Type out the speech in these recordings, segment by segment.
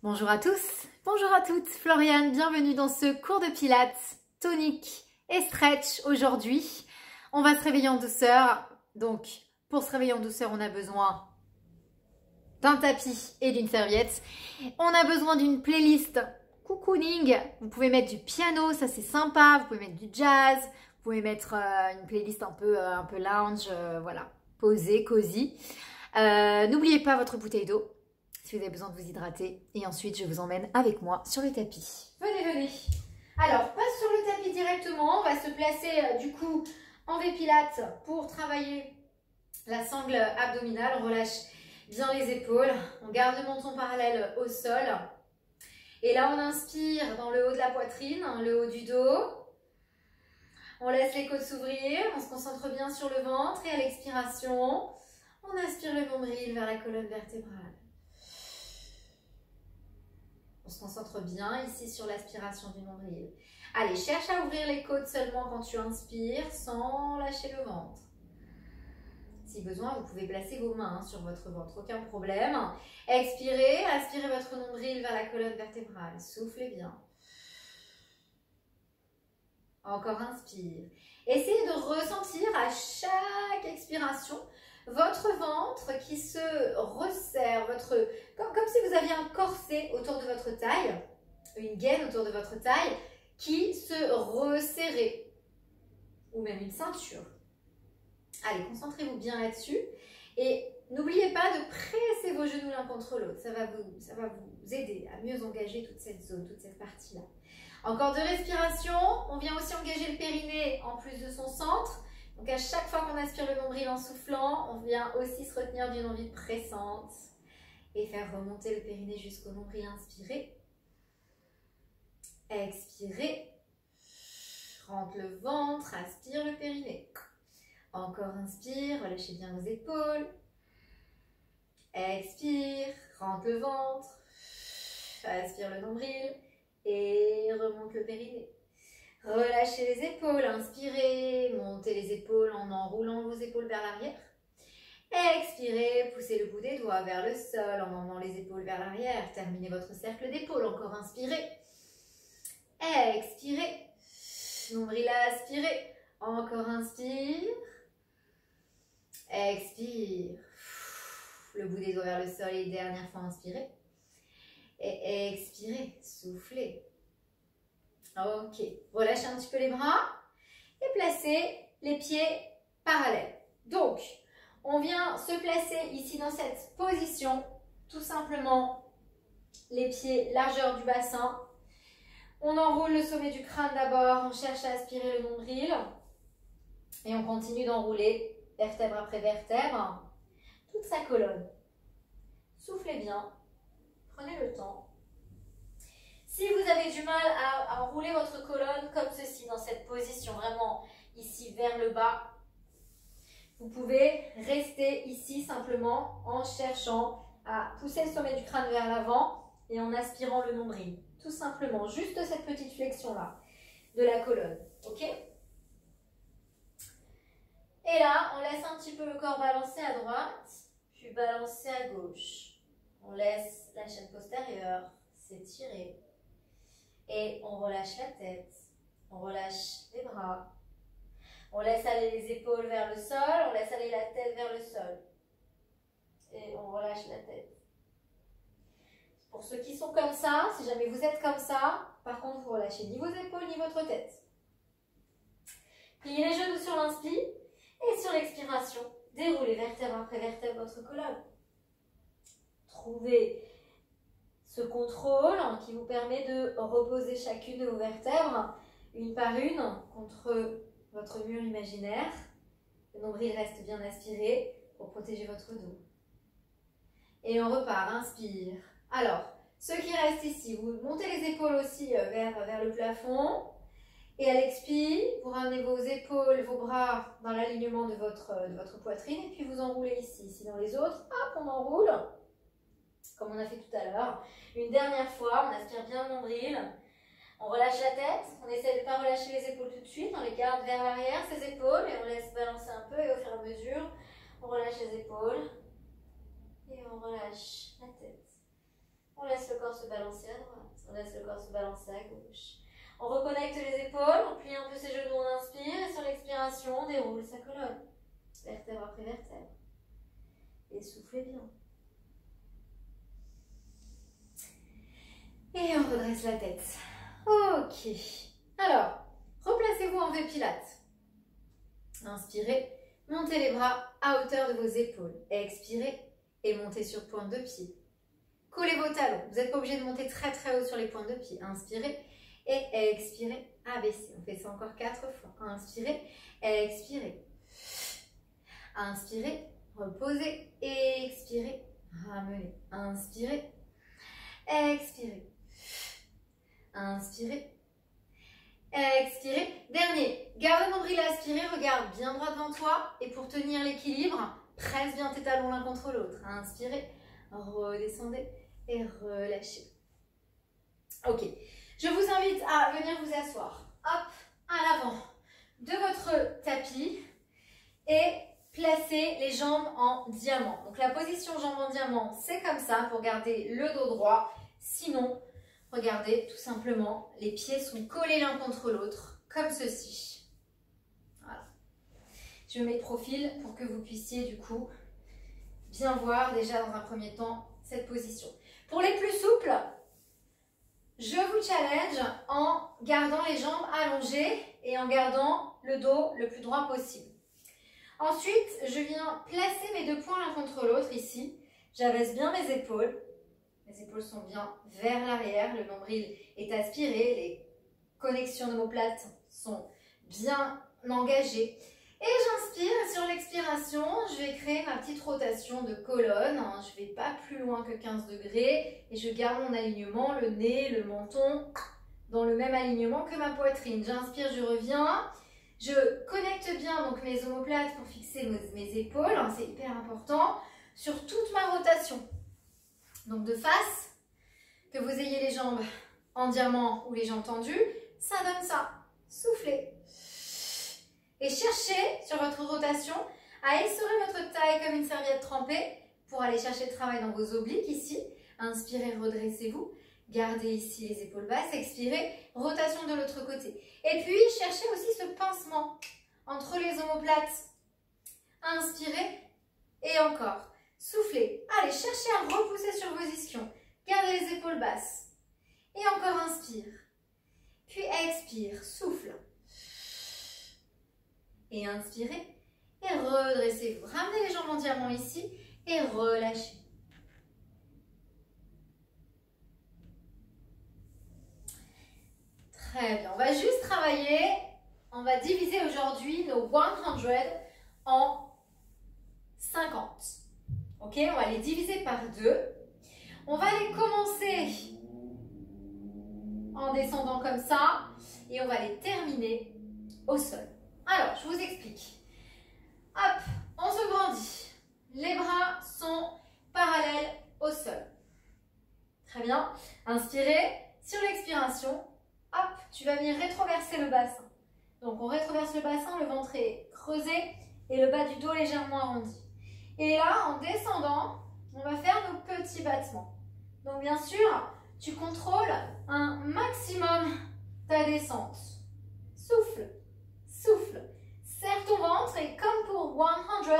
Bonjour à tous, bonjour à toutes, Floriane, bienvenue dans ce cours de pilates tonique et stretch. Aujourd'hui, on va se réveiller en douceur. Donc, pour se réveiller en douceur, on a besoin d'un tapis et d'une serviette. On a besoin d'une playlist cocooning. Vous pouvez mettre du piano, ça c'est sympa. Vous pouvez mettre du jazz. Vous pouvez mettre une playlist un peu lounge, voilà, posée, cosy. N'oubliez pas votre bouteille d'eau si vous avez besoin de vous hydrater. Et ensuite, je vous emmène avec moi sur le tapis. Venez, venez. Alors, pas sur le tapis directement. On va se placer du coup en V-Pilates pour travailler la sangle abdominale. On relâche bien les épaules. On garde le menton parallèle au sol. Et là, on inspire dans le haut de la poitrine, le haut du dos. On laisse les côtes s'ouvrir. On se concentre bien sur le ventre. Et à l'expiration, on inspire le nombril vers la colonne vertébrale. On se concentre bien ici sur l'aspiration du nombril. Allez, cherche à ouvrir les côtes seulement quand tu inspires, sans lâcher le ventre. Si besoin, vous pouvez placer vos mains sur votre ventre, aucun problème. Expirez, aspirez votre nombril vers la colonne vertébrale. Soufflez bien. Encore inspire. Essayez de ressentir à chaque expiration votre ventre qui se resserre, comme si vous aviez un corset autour de votre taille, une gaine autour de votre taille qui se resserrait, ou même une ceinture. Allez, concentrez-vous bien là-dessus et n'oubliez pas de presser vos genoux l'un contre l'autre. Ça va vous aider à mieux engager toute cette zone, toute cette partie-là. Encore 2 respirations. On vient aussi engager le périnée en plus de son centre. Donc à chaque fois qu'on aspire le nombril en soufflant, on vient aussi se retenir d'une envie pressante et faire remonter le périnée jusqu'au nombril. Inspirez. Expirez. Rentre le ventre, aspire le périnée. Encore inspire, relâchez bien vos épaules. Expire, rentre le ventre. Aspire le nombril et remonte le périnée. Relâchez les épaules, inspirez, montez les épaules en enroulant vos épaules vers l'arrière. Expirez, poussez le bout des doigts vers le sol en emmenant les épaules vers l'arrière. Terminez votre cercle d'épaules, encore inspirez. Expirez, nombril aspirez, encore inspire. Expire, le bout des doigts vers le sol et dernière fois inspirez. Et expirez, soufflez. Ok, relâchez un petit peu les bras et placez les pieds parallèles. Donc, on vient se placer ici dans cette position, tout simplement les pieds largeur du bassin. On enroule le sommet du crâne d'abord, on cherche à aspirer le nombril et on continue d'enrouler vertèbre après vertèbre toute sa colonne. Soufflez bien, prenez le temps. Si vous avez du mal à enrouler votre colonne comme ceci, dans cette position, vraiment ici vers le bas, vous pouvez rester ici simplement en cherchant à pousser le sommet du crâne vers l'avant et en aspirant le nombril. Tout simplement, juste cette petite flexion-là de la colonne. Ok ? Et là, on laisse un petit peu le corps balancer à droite, puis balancer à gauche. On laisse la chaîne postérieure s'étirer. Et on relâche la tête, on relâche les bras, on laisse aller les épaules vers le sol, on laisse aller la tête vers le sol. Et on relâche la tête. Pour ceux qui sont comme ça, si jamais vous êtes comme ça, par contre, vous relâchez ni vos épaules ni votre tête. Pliez les genoux sur l'inspire et sur l'expiration, déroulez vertèbre après vertèbre votre colonne. Trouvez ce contrôle qui vous permet de reposer chacune de vos vertèbres, une par une, contre votre mur imaginaire. Le nombril reste bien aspiré pour protéger votre dos. Et on repart, inspire. Alors, ceux qui restent ici, vous montez les épaules aussi vers le plafond. Et à l'expire, vous ramenez vos épaules, vos bras dans l'alignement de votre poitrine. Et puis vous enroulez ici. Ici dans les autres, hop, on enroule. Comme on a fait tout à l'heure. Une dernière fois, on aspire bien le nombril. On relâche la tête. On essaie de ne pas relâcher les épaules tout de suite. On les garde vers l'arrière, ces épaules. Et on laisse balancer un peu. Et au fur et à mesure, on relâche les épaules. Et on relâche la tête. On laisse le corps se balancer à droite. On laisse le corps se balancer à gauche. On reconnecte les épaules, on plie un peu ses genoux, on inspire. Et sur l'expiration, on déroule sa colonne. Vertèbre après vertèbre. Et soufflez bien. Et on redresse la tête. Ok. Alors, replacez-vous en V Pilates. Inspirez, montez les bras à hauteur de vos épaules. Expirez et montez sur pointe de pied. Collez vos talons. Vous n'êtes pas obligé de monter très très haut sur les pointes de pied. Inspirez et expirez, abaissez. On fait ça encore 4 fois. Inspirez, expirez. Inspirez, reposez, expirez, ramenez. Inspirez, expirez. Inspirez, expirez. Dernier, garde le nombril aspiré, regarde bien droit devant toi. Et pour tenir l'équilibre, presse bien tes talons l'un contre l'autre. Inspirez, redescendez et relâchez. Ok, je vous invite à venir vous asseoir. Hop, à l'avant de votre tapis et placez les jambes en diamant. Donc la position jambes en diamant, c'est comme ça pour garder le dos droit. Sinon, regardez, tout simplement, les pieds sont collés l'un contre l'autre, comme ceci. Voilà. Je me mets de profil pour que vous puissiez du coup bien voir déjà dans un premier temps cette position. Pour les plus souples, je vous challenge en gardant les jambes allongées et en gardant le dos le plus droit possible. Ensuite, je viens placer mes deux poings l'un contre l'autre ici. J'abaisse bien mes épaules. Les épaules sont bien vers l'arrière. Le nombril est aspiré. Les connexions d'omoplates sont bien engagées. Et j'inspire. Sur l'expiration, je vais créer ma petite rotation de colonne. Je ne vais pas plus loin que 15 degrés. Et je garde mon alignement, le nez, le menton, dans le même alignement que ma poitrine. J'inspire, je reviens. Je connecte bien donc mes omoplates pour fixer mes épaules, c'est hyper important, sur toute ma rotation. Donc de face, que vous ayez les jambes en diamant ou les jambes tendues, ça donne ça. Soufflez. Et cherchez sur votre rotation à essorer votre taille comme une serviette trempée pour aller chercher le travail dans vos obliques ici. Inspirez, redressez-vous. Gardez ici les épaules basses, expirez, rotation de l'autre côté. Et puis, cherchez aussi ce pincement entre les omoplates. Inspirez et encore. Soufflez. Allez, cherchez à repousser sur vos ischions. Gardez les épaules basses. Et encore, inspire. Puis expire, souffle. Et inspirez. Et redressez-vous. Ramenez les jambes en diamant ici et relâchez. Très bien, on va juste travailler, on va diviser aujourd'hui nos 100 en 50. Ok, on va les diviser par 2. On va les commencer en descendant comme ça et on va les terminer au sol. Alors, je vous explique. Hop, on se grandit. Les bras sont parallèles au sol. Très bien. Inspirez. Sur l'expiration, hop, tu vas venir rétroverser le bassin. Donc, on rétroverse le bassin, le ventre est creusé et le bas du dos légèrement arrondi. Et là, en descendant, on va faire nos petits battements. Donc, bien sûr, tu contrôles un maximum ta descente. Souffle, souffle. Serre ton ventre et comme pour 100,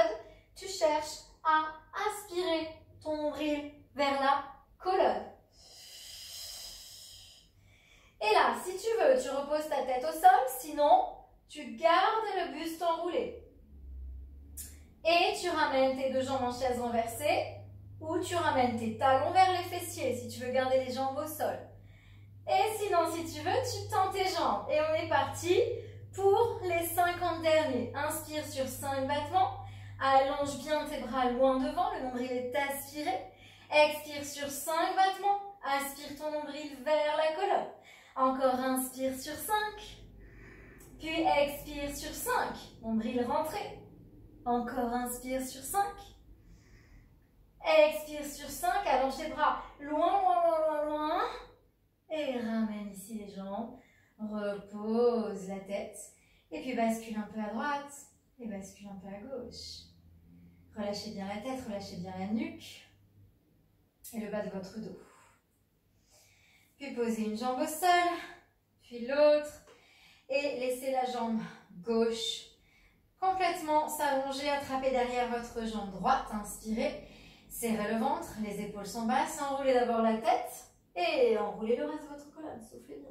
tu cherches à aspirer ton nombril vers la colonne. Et là, si tu veux, tu reposes ta tête au sol, sinon, tu gardes le buste enroulé. Et tu ramènes tes deux jambes en chaise renversée ou tu ramènes tes talons vers les fessiers si tu veux garder les jambes au sol. Et sinon, si tu veux, tu tends tes jambes. Et on est parti pour les 50 derniers. Inspire sur 5 battements. Allonge bien tes bras loin devant, le nombril est aspiré. Expire sur 5 battements. Aspire ton nombril vers la colonne. Encore inspire sur 5. Puis expire sur 5. Nombril rentré. Encore inspire sur 5. Expire sur 5. Allonge tes bras loin, loin, loin, loin, loin. Et ramène ici les jambes. Repose la tête. Et puis bascule un peu à droite. Et bascule un peu à gauche. Relâchez bien la tête, relâchez bien la nuque. Et le bas de votre dos. Puis posez une jambe au sol, puis l'autre. Et laissez la jambe gauche complètement s'allonger, attrapez derrière votre jambe droite, inspirez, serrez le ventre, les épaules sont basses, enroulez d'abord la tête et enroulez le reste de votre colonne, soufflez bien.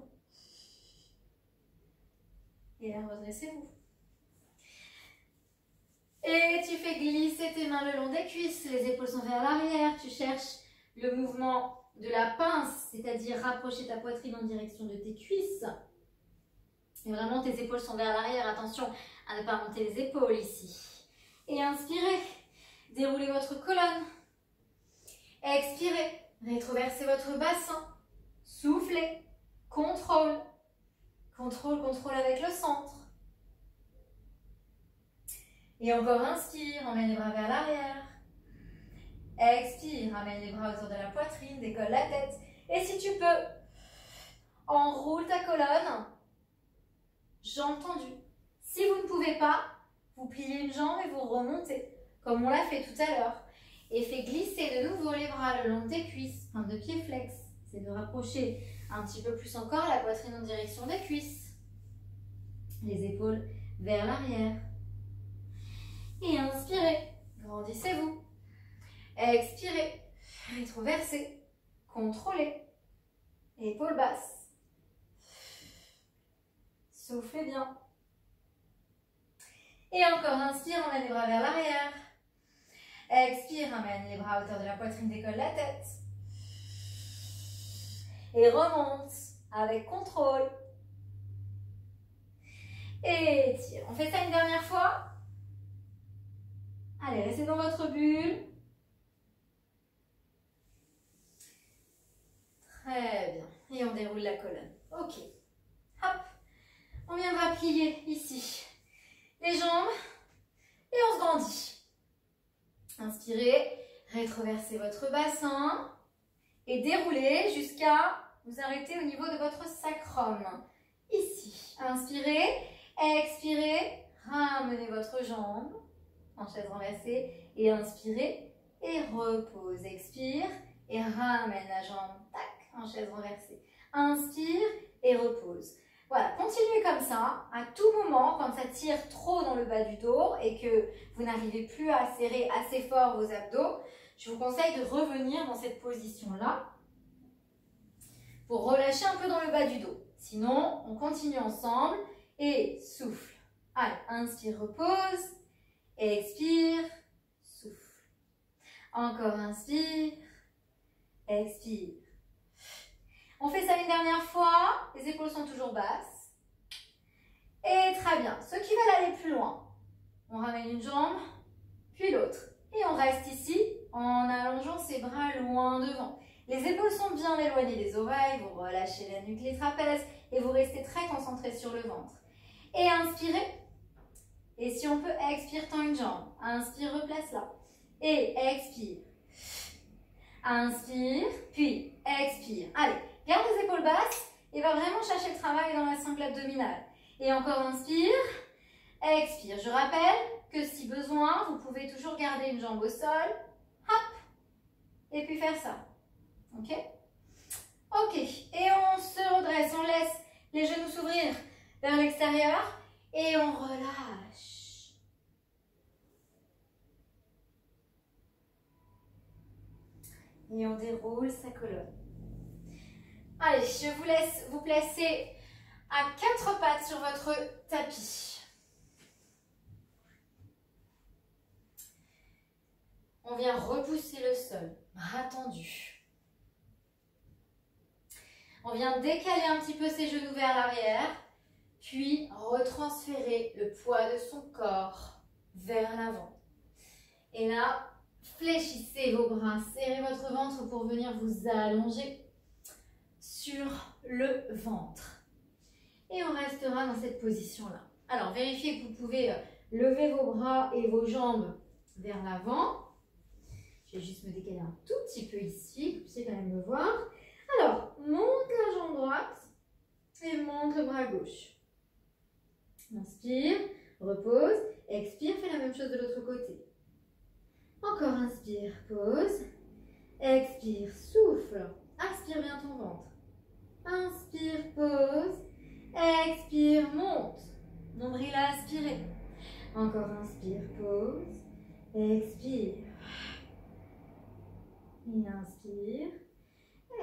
Et là, redressez-vous. Et tu fais glisser tes mains le long des cuisses, les épaules sont vers l'arrière, tu cherches le mouvement de la pince, c'est-à-dire rapprocher ta poitrine en direction de tes cuisses. Et vraiment, tes épaules sont vers l'arrière. Attention à ne pas monter les épaules ici. Et inspirez. Déroulez votre colonne. Expirez. Rétroversez votre bassin. Soufflez. Contrôle. Contrôle, contrôle avec le centre. Et encore inspire. Emmène les bras vers l'arrière. Expire. Ramène les bras autour de la poitrine. Décolle la tête. Et si tu peux, enroule ta colonne. Jambes tendues. Si vous ne pouvez pas, vous pliez une jambe et vous remontez, comme on l'a fait tout à l'heure. Et fais glisser de nouveau les bras le long de tes cuisses, pointe de pied flex. C'est de rapprocher un petit peu plus encore la poitrine en direction des cuisses. Les épaules vers l'arrière. Et inspirez, grandissez-vous. Expirez, rétroversez, contrôlez. Épaules basses. Soufflez bien. Et encore, inspire, emmène les bras vers l'arrière. Expire, amène les bras à hauteur de la poitrine, décolle la tête. Et remonte avec contrôle. Et tire. On fait ça une dernière fois. Allez, restez dans votre bulle. Très bien. Et on déroule la colonne. Ok. Hop. On viendra plier ici les jambes et on se grandit. Inspirez, rétroversez votre bassin et déroulez jusqu'à vous arrêter au niveau de votre sacrum. Ici, inspirez, expirez, ramenez votre jambe en chaise renversée et inspirez et repose. Expire et ramène la jambe, tac, en chaise renversée. Inspire et repose. Voilà, continuez comme ça, à tout moment, quand ça tire trop dans le bas du dos et que vous n'arrivez plus à serrer assez fort vos abdos, je vous conseille de revenir dans cette position-là pour relâcher un peu dans le bas du dos. Sinon, on continue ensemble et souffle. Allez, inspire, repose, expire, souffle. Encore inspire, expire. On fait ça une dernière fois, les épaules sont toujours basses. Et très bien, ceux qui veulent aller plus loin, on ramène une jambe, puis l'autre. Et on reste ici en allongeant ses bras loin devant. Les épaules sont bien éloignées des oreilles, vous relâchez la nuque, les trapèzes et vous restez très concentré sur le ventre. Et inspirez. Et si on peut, expire, tend une jambe. Inspire, replace-la. Et expire. Inspire, puis expire. Allez. Garde les épaules basses et va vraiment chercher le travail dans la sangle abdominale. Et encore inspire, expire. Je rappelle que si besoin, vous pouvez toujours garder une jambe au sol. Hop. Et puis faire ça. Ok? Ok. Et on se redresse. On laisse les genoux s'ouvrir vers l'extérieur. Et on relâche. Et on déroule sa colonne. Allez, je vous laisse vous placer à 4 pattes sur votre tapis. On vient repousser le sol, bras tendus. On vient décaler un petit peu ses genoux vers l'arrière, puis retransférer le poids de son corps vers l'avant. Et là, fléchissez vos bras, serrez votre ventre pour venir vous allonger sur le ventre. Et on restera dans cette position-là. Alors, vérifiez que vous pouvez lever vos bras et vos jambes vers l'avant. Je vais juste me décaler un tout petit peu ici, que vous puissiez quand même me voir. Alors, monte la jambe droite et monte le bras gauche. Inspire, repose, expire, fais la même chose de l'autre côté. Encore inspire, pause, expire, souffle, aspire bien ton ventre. Inspire, pose. Expire, monte. Nombril à aspirer. Encore inspire, pose. Expire. Et inspire.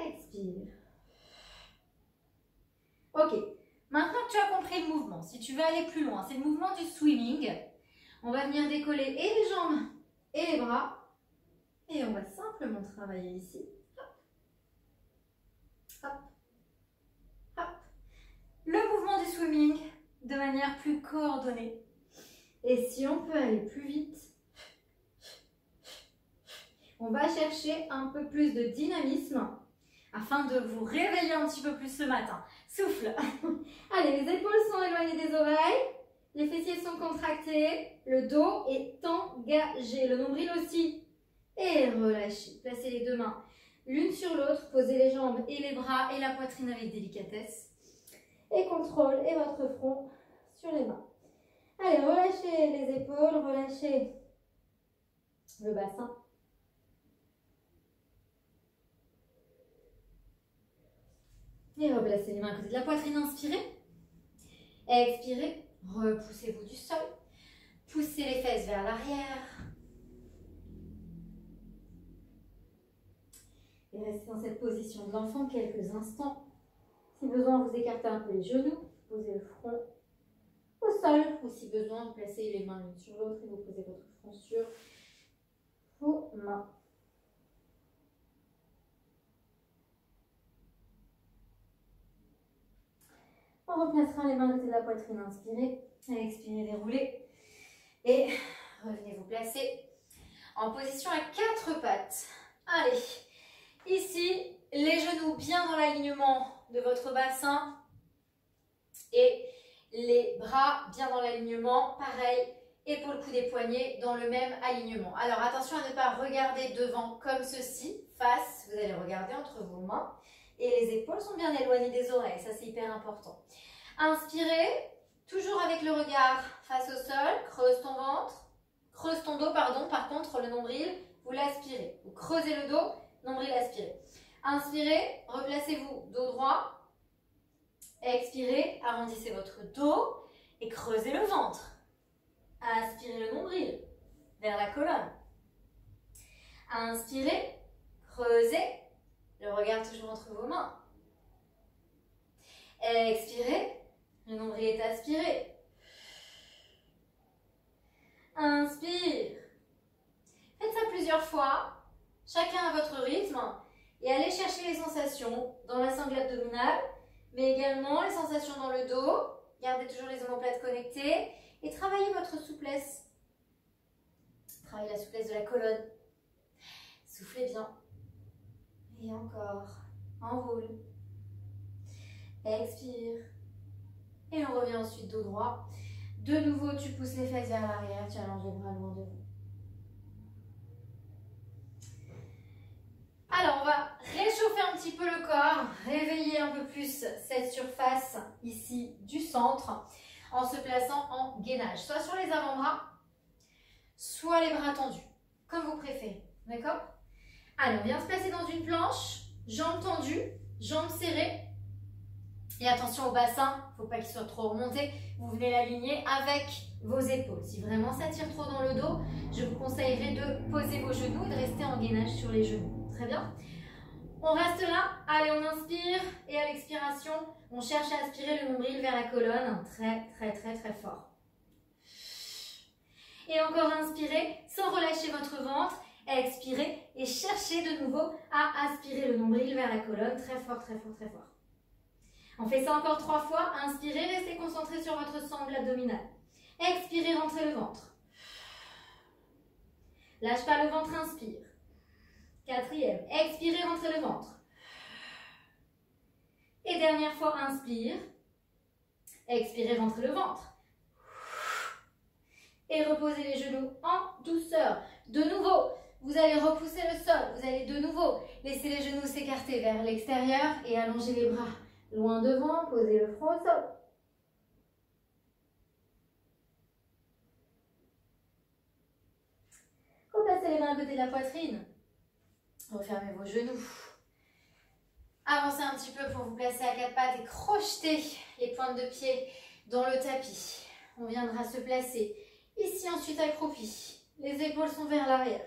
Expire. Ok. Maintenant que tu as compris le mouvement, si tu veux aller plus loin, c'est le mouvement du swimming. On va venir décoller et les jambes et les bras. Et on va simplement travailler ici. Hop. Hop. Hop. Le mouvement du swimming de manière plus coordonnée. Et si on peut aller plus vite, on va chercher un peu plus de dynamisme afin de vous réveiller un petit peu plus le matin. Souffle. Allez, les épaules sont éloignées des oreilles, les fessiers sont contractés, le dos est engagé, le nombril aussi. Et relâchez. Placez les deux mains l'une sur l'autre, posez les jambes et les bras et la poitrine avec délicatesse. Et contrôle et votre front sur les mains. Allez, relâchez les épaules, relâchez le bassin. Et replacez les mains à côté de la poitrine, inspirez. Expirez, repoussez-vous du sol. Poussez les fesses vers l'arrière. Et restez dans cette position de l'enfant quelques instants. Si besoin, vous écartez un peu les genoux, posez le front au sol. Ou si besoin, vous placez les mains l'une sur l'autre et vous posez votre front sur vos mains. On replacera les mains à côté de la poitrine, inspirez, expirez, déroulez. Et revenez vous placer en position à quatre pattes. Allez, ici, les genoux bien dans l'alignement de votre bassin et les bras bien dans l'alignement, pareil, épaules, coudes et poignets dans le même alignement. Alors attention à ne pas regarder devant comme ceci, face, vous allez regarder entre vos mains et les épaules sont bien éloignées des oreilles, ça c'est hyper important. Inspirez, toujours avec le regard face au sol, creuse ton ventre, creuse ton dos, pardon, par contre le nombril, vous l'aspirez. Vous creusez le dos, nombril aspiré. Inspirez, replacez-vous dos droit. Expirez, arrondissez votre dos et creusez le ventre. Aspirez le nombril vers la colonne. Inspirez, creusez, le regard toujours entre vos mains. Expirez, le nombril est aspiré. Inspire. Faites ça plusieurs fois, chacun à votre rythme, et allez chercher les sensations dans la sangle abdominale, mais également les sensations dans le dos. Gardez toujours les omoplates connectées et travaillez votre souplesse. Travaillez la souplesse de la colonne. Soufflez bien. Et encore. Enroule. Expire. Et on revient ensuite dos droit. De nouveau, tu pousses les fesses vers l'arrière, tu allonges les bras loin de vous. Alors, on va réchauffer un petit peu le corps, réveiller un peu plus cette surface ici du centre en se plaçant en gainage, soit sur les avant-bras, soit les bras tendus, comme vous préférez, d'accord? Allez, on vient se placer dans une planche, jambes tendues, jambes serrées. Et attention au bassin, il ne faut pas qu'il soit trop remonté. Vous venez l'aligner avec vos épaules. Si vraiment ça tire trop dans le dos, je vous conseillerais de poser vos genoux et de rester en gainage sur les genoux. Très bien. On reste là. Allez, on inspire. Et à l'expiration, on cherche à aspirer le nombril vers la colonne. Très, très, très, très fort. Et encore inspirez sans relâcher votre ventre. Expirez et cherchez de nouveau à aspirer le nombril vers la colonne. Très fort, très fort, très fort. On fait ça encore 3 fois. Inspirez, restez concentré sur votre sangle abdominale. Expirez, rentrez le ventre. Lâche pas le ventre, inspire. 4e, expirez, rentrez le ventre. Et dernière fois, inspire. Expirez, rentrez le ventre. Et reposez les genoux en douceur. De nouveau, vous allez repousser le sol. Vous allez de nouveau laisser les genoux s'écarter vers l'extérieur et allonger les bras. Loin devant, posez le front au sol. Replacez les mains à côté de la poitrine. Refermez vos genoux. Avancez un petit peu pour vous placer à quatre pattes et crocheter les pointes de pied dans le tapis. On viendra se placer ici, ensuite accroupi. Les épaules sont vers l'arrière.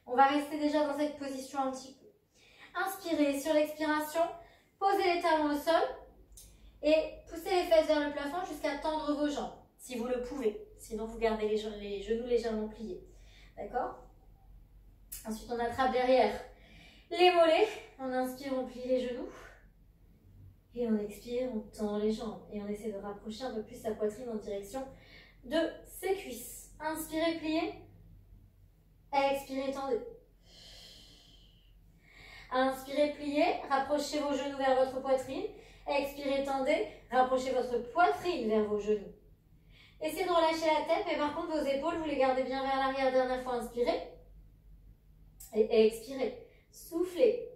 On va rester déjà dans cette position un petit peu. Inspirez sur l'expiration, posez les talons au sol et poussez les fesses vers le plafond jusqu'à tendre vos jambes, si vous le pouvez. Sinon, vous gardez les genoux légèrement pliés. D'accord? Ensuite, on attrape derrière les mollets. On inspire, on plie les genoux. Et on expire, on tend les jambes. Et on essaie de rapprocher un peu plus sa poitrine en direction de ses cuisses. Inspirez, pliez. Expirez, tendez. Inspirez, pliez. Rapprochez vos genoux vers votre poitrine. Expirez, tendez. Rapprochez votre poitrine vers vos genoux. Essayez de relâcher la tête, mais par contre, vos épaules, vous les gardez bien vers l'arrière. Dernière fois, inspirez. Et expirez. Soufflez.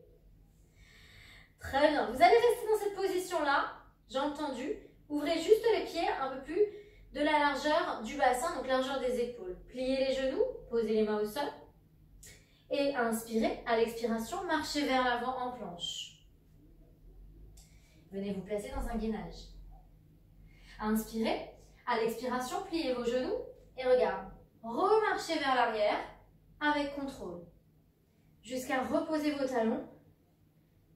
Très bien. Vous allez rester dans cette position-là. J'ai entendu. Ouvrez juste les pieds un peu plus de la largeur du bassin, donc largeur des épaules. Pliez les genoux, posez les mains au sol. Et inspirez. À l'expiration, marchez vers l'avant en planche. Venez vous placer dans un gainage. Inspirez. À l'expiration, pliez vos genoux et regardez. Remarchez vers l'arrière avec contrôle. Jusqu'à reposer vos talons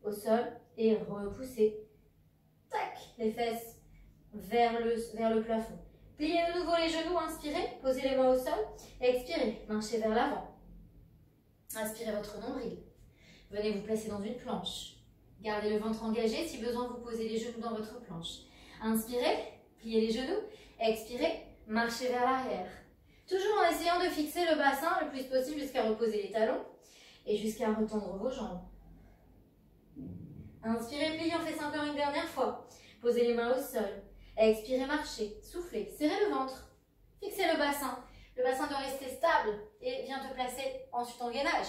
au sol et repoussez. Tac, les fesses vers le plafond. Pliez de nouveau les genoux, inspirez, posez les mains au sol, expirez, marchez vers l'avant. Inspirez votre nombril. Venez vous placer dans une planche. Gardez le ventre engagé, si besoin vous posez les genoux dans votre planche. Inspirez, pliez les genoux, expirez, marchez vers l'arrière. Toujours en essayant de fixer le bassin le plus possible jusqu'à reposer les talons et jusqu'à retendre vos jambes. Inspirez, pliez, on fait ça encore une dernière fois. Posez les mains au sol. Expirez, marchez. Soufflez, serrez le ventre. Fixez le bassin. Le bassin doit rester stable et viens te placer ensuite en gainage.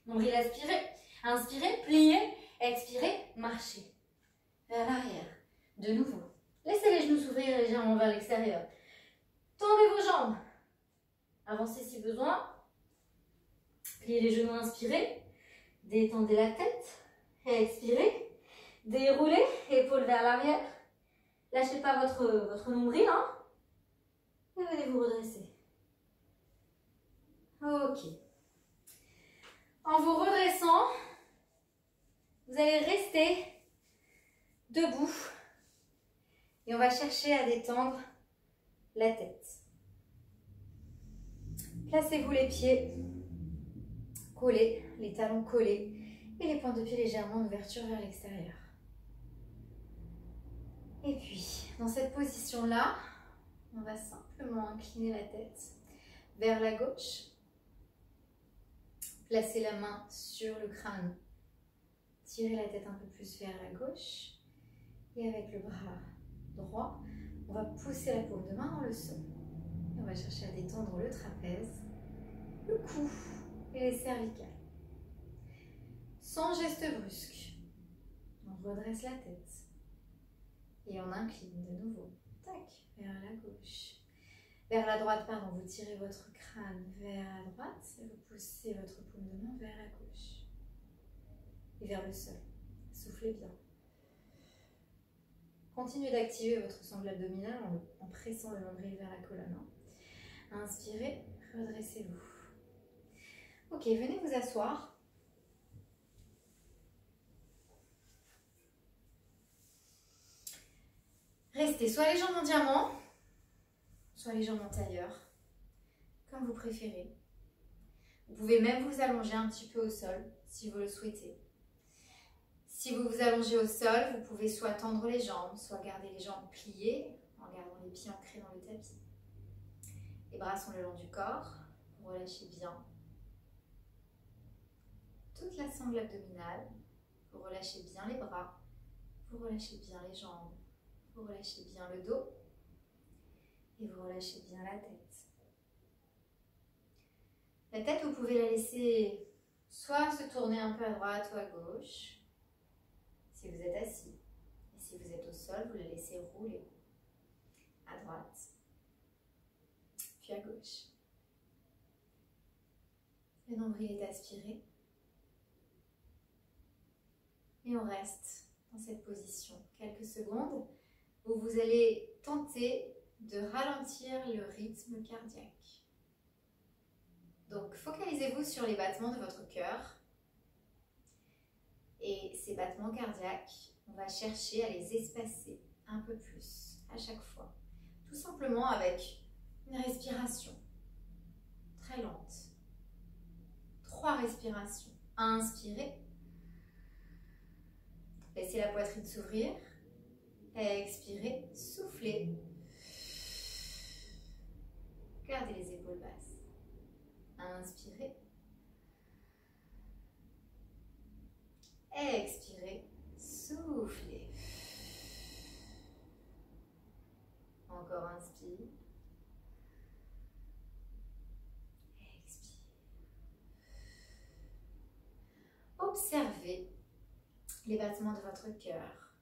Nombril aspirez. Inspirez, pliez. Expirez, marchez. Vers l'arrière. De nouveau. Laissez les genoux s'ouvrir légèrement vers l'extérieur. Tendez vos jambes. Avancez si besoin. Pliez les genoux, inspirez. Détendez la tête. Expirez, déroulez, épaules vers l'arrière. Lâchez pas votre nombril. Hein. Et venez vous redresser. Ok. En vous redressant, vous allez rester debout. Et on va chercher à détendre la tête. Placez-vous les pieds collés, les talons collés. Et les pointes de pied légèrement en ouverture vers l'extérieur. Et puis, dans cette position-là, on va simplement incliner la tête vers la gauche. Placez la main sur le crâne. Tirez la tête un peu plus vers la gauche. Et avec le bras droit, on va pousser la paume de main dans le sol. Et on va chercher à détendre le trapèze, le cou et les cervicales. Sans geste brusque, on redresse la tête et on incline de nouveau, tac, vers la gauche. Vers la droite, pardon, vous tirez votre crâne vers la droite et vous poussez votre paume de main vers la gauche. Et vers le sol, soufflez bien. Continuez d'activer votre sangle abdominale en pressant le nombril vers la colonne. Inspirez, redressez-vous. Ok, venez vous asseoir. Restez soit les jambes en diamant, soit les jambes en tailleur, comme vous préférez. Vous pouvez même vous allonger un petit peu au sol, si vous le souhaitez. Si vous vous allongez au sol, vous pouvez soit tendre les jambes, soit garder les jambes pliées, en gardant les pieds ancrés dans le tapis. Les bras sont le long du corps, vous relâchez bien toute la sangle abdominale, vous relâchez bien les bras, vous relâchez bien les jambes. Vous relâchez bien le dos et vous relâchez bien la tête. La tête, vous pouvez la laisser soit se tourner un peu à droite ou à gauche, si vous êtes assis. Et si vous êtes au sol, vous la laissez rouler à droite, puis à gauche. Le nombril est aspiré. Et on reste dans cette position quelques secondes où vous allez tenter de ralentir le rythme cardiaque. Donc, focalisez-vous sur les battements de votre cœur. Et ces battements cardiaques, on va chercher à les espacer un peu plus à chaque fois. Tout simplement avec une respiration très lente. 3 respirations. Inspirez. Laissez la poitrine s'ouvrir. Expirez. Soufflez. Gardez les épaules basses. Inspirez. Expirez. Soufflez. Encore inspire. Expire. Observez les battements de votre cœur.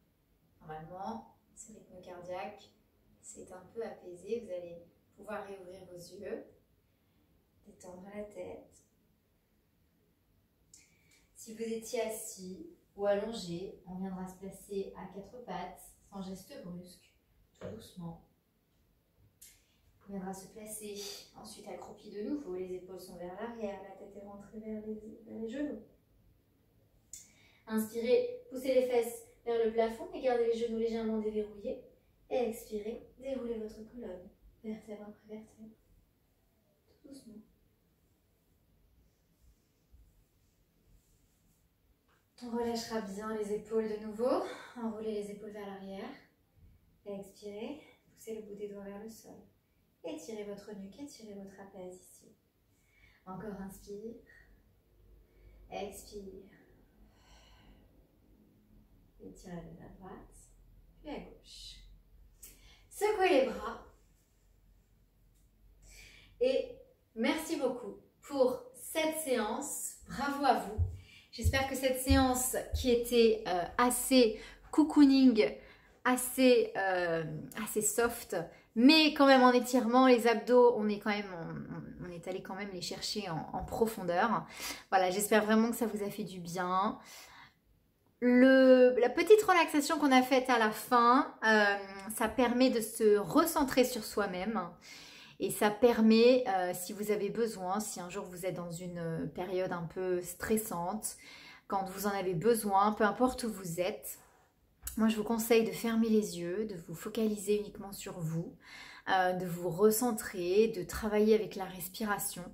Normalement, ce rythme cardiaque s'est un peu apaisé. Vous allez pouvoir réouvrir vos yeux, détendre la tête. Si vous étiez assis ou allongé, on viendra se placer à 4 pattes, sans geste brusque, tout doucement. On viendra se placer, ensuite accroupi de nouveau, les épaules sont vers l'arrière, la tête est rentrée vers les genoux. Inspirez, poussez les fesses vers le plafond et gardez les genoux légèrement déverrouillés. Et expirez, déroulez votre colonne, vertèbre après vertèbre, tout doucement. On relâchera bien les épaules de nouveau, enroulez les épaules vers l'arrière. Expirez, poussez le bout des doigts vers le sol. Étirez votre nuque, étirez votre trapèze ici. Encore inspire. Expire. Étirez de la droite, puis à gauche. Secouez les bras. Et merci beaucoup pour cette séance. Bravo à vous. J'espère que cette séance qui était assez cocooning, assez soft, mais quand même en étirement, les abdos, on est allé quand même les chercher en profondeur. Voilà, j'espère vraiment que ça vous a fait du bien. La petite relaxation qu'on a faite à la fin, ça permet de se recentrer sur soi-même. Et ça permet, si vous avez besoin, si un jour vous êtes dans une période un peu stressante, quand vous en avez besoin, peu importe où vous êtes, moi je vous conseille de fermer les yeux, de vous focaliser uniquement sur vous, de vous recentrer, de travailler avec la respiration,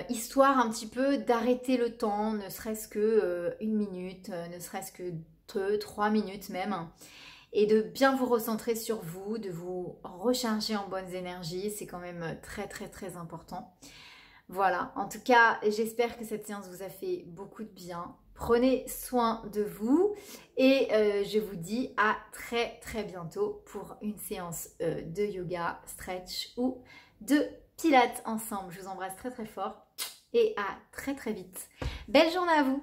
histoire un petit peu d'arrêter le temps, ne serait-ce que 1 minute, ne serait-ce que 2, 3 minutes même. Et de bien vous recentrer sur vous, de vous recharger en bonnes énergies, c'est quand même très très très important. Voilà, en tout cas, j'espère que cette séance vous a fait beaucoup de bien. Prenez soin de vous et je vous dis à très très bientôt pour une séance de yoga, stretch ou de pilates ensemble. Je vous embrasse très très fort et à très très vite. Belle journée à vous!